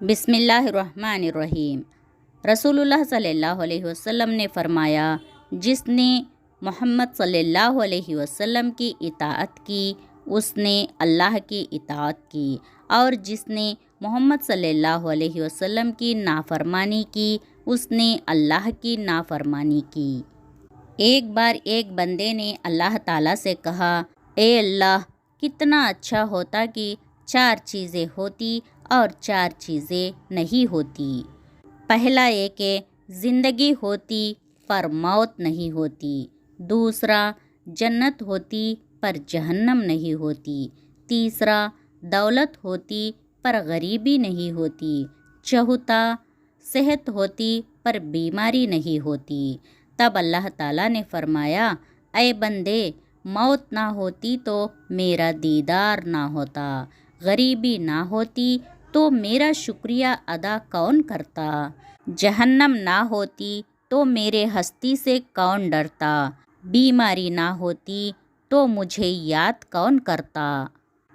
بسم اللہ الرحمن الرحیم۔ رسول اللہ صلی اللہ علیہ وسلم نے فرمایا، جس نے محمد صلی اللہ علیہ وسلم کی اطاعت کی اس نے اللہ کی اطاعت کی، اور جس نے محمد صلی اللہ علیہ وسلم کی نافرمانی کی اس نے اللہ کی نافرمانی کی۔ ایک بار ایک بندے نے اللہ تعالیٰ سے کہا، اے اللہ، کتنا اچھا ہوتا کہ 4 چیزیں ہوتی اور 4 چیزیں نہیں ہوتی۔ پہلا یہ کہ زندگی ہوتی پر موت نہیں ہوتی، دوسرا جنت ہوتی پر جہنم نہیں ہوتی، تیسرا دولت ہوتی پر غریبی نہیں ہوتی، چوتھا صحت ہوتی پر بیماری نہیں ہوتی۔ تب اللہ تعالیٰ نے فرمایا، اے بندے، موت نہ ہوتی تو میرا دیدار نہ ہوتا، غریبی نہ ہوتی تو میرا شکریہ ادا کون کرتا، جہنم نہ ہوتی تو میرے ہستی سے کون ڈرتا، بیماری نہ ہوتی تو مجھے یاد کون کرتا۔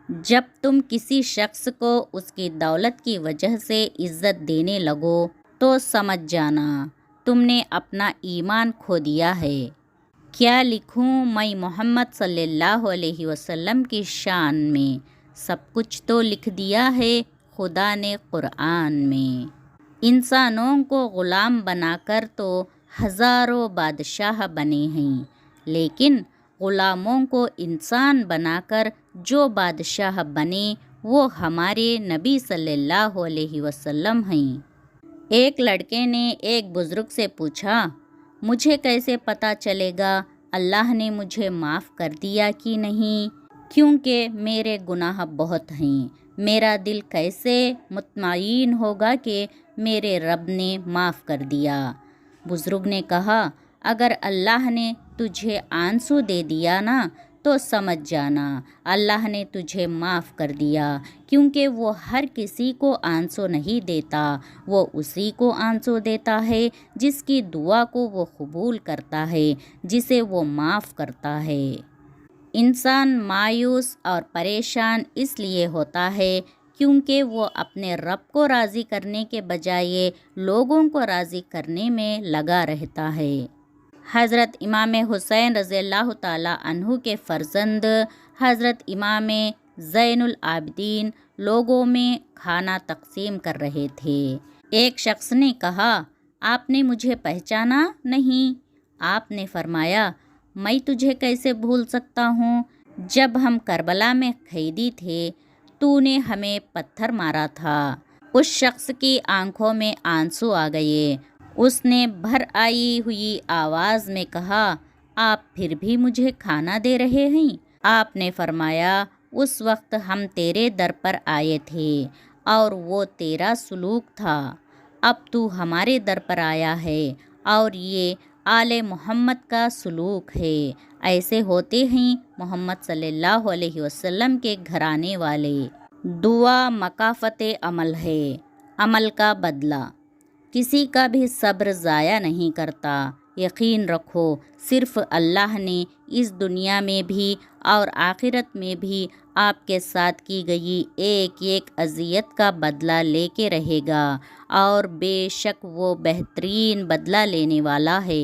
جب تم کسی شخص کو اس کی دولت کی وجہ سے عزت دینے لگو تو سمجھ جانا تم نے اپنا ایمان کھو دیا ہے۔ کیا لکھوں میں محمد صلی اللہ علیہ وسلم کی شان میں؟ سب کچھ تو لکھ دیا ہے خدا نے قرآن میں۔ انسانوں کو غلام بنا کر تو ہزاروں بادشاہ بنے ہیں، لیکن غلاموں کو انسان بنا کر جو بادشاہ بنے وہ ہمارے نبی صلی اللہ علیہ وسلم ہیں۔ ایک لڑکے نے ایک بزرگ سے پوچھا، مجھے کیسے پتہ چلے گا اللہ نے مجھے معاف کر دیا کہ نہیں، کیونکہ میرے گناہ بہت ہیں، میرا دل کیسے مطمئن ہوگا کہ میرے رب نے معاف کر دیا؟ بزرگ نے کہا، اگر اللہ نے تجھے آنسو دے دیا نا تو سمجھ جانا اللہ نے تجھے معاف کر دیا، کیونکہ وہ ہر کسی کو آنسو نہیں دیتا، وہ اسی کو آنسو دیتا ہے جس کی دعا کو وہ قبول کرتا ہے، جسے وہ معاف کرتا ہے۔ انسان مایوس اور پریشان اس لیے ہوتا ہے کیونکہ وہ اپنے رب کو راضی کرنے کے بجائے لوگوں کو راضی کرنے میں لگا رہتا ہے۔ حضرت امام حسین رضی اللہ تعالیٰ عنہ کے فرزند حضرت امام زین العابدین لوگوں میں کھانا تقسیم کر رہے تھے۔ ایک شخص نے کہا، آپ نے مجھے پہچانا نہیں؟ آپ نے فرمایا، میں تجھے کیسے بھول سکتا ہوں؟ جب ہم کربلا میں قیدی تھے تو نے ہمیں پتھر مارا تھا۔ اس شخص کی آنکھوں میں آنسو آ گئے، اس نے بھر آئی ہوئی آواز میں کہا، آپ پھر بھی مجھے کھانا دے رہے ہیں؟ آپ نے فرمایا، اس وقت ہم تیرے در پر آئے تھے اور وہ تیرا سلوک تھا، اب تو ہمارے در پر آیا ہے اور یہ آل محمد کا سلوک ہے۔ ایسے ہوتے ہیں محمد صلی اللہ علیہ وسلم کے گھرانے والے۔ دعا مکافات عمل ہے، عمل کا بدلہ کسی کا بھی صبر ضائع نہیں کرتا۔ یقین رکھو صرف اللہ نے اس دنیا میں بھی اور آخرت میں بھی آپ کے ساتھ کی گئی ایک ایک اذیت کا بدلہ لے کے رہے گا، اور بے شک وہ بہترین بدلہ لینے والا ہے۔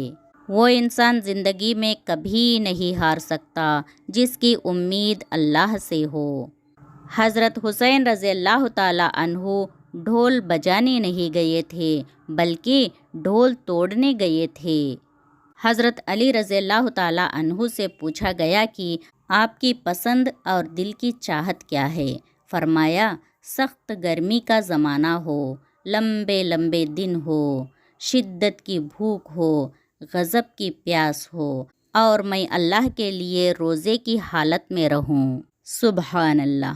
وہ انسان زندگی میں کبھی نہیں ہار سکتا جس کی امید اللہ سے ہو۔ حضرت حسین رضی اللہ تعالیٰ عنہ ڈھول بجانے نہیں گئے تھے بلکہ ڈھول توڑنے گئے تھے۔ حضرت علی رضی اللہ تعالیٰ عنہ سے پوچھا گیا کہ آپ کی پسند اور دل کی چاہت کیا ہے؟ فرمایا، سخت گرمی کا زمانہ ہو، لمبے لمبے دن ہو، شدت کی بھوک ہو، غضب کی پیاس ہو، اور میں اللہ کے لیے روزے کی حالت میں رہوں۔ سبحان اللہ۔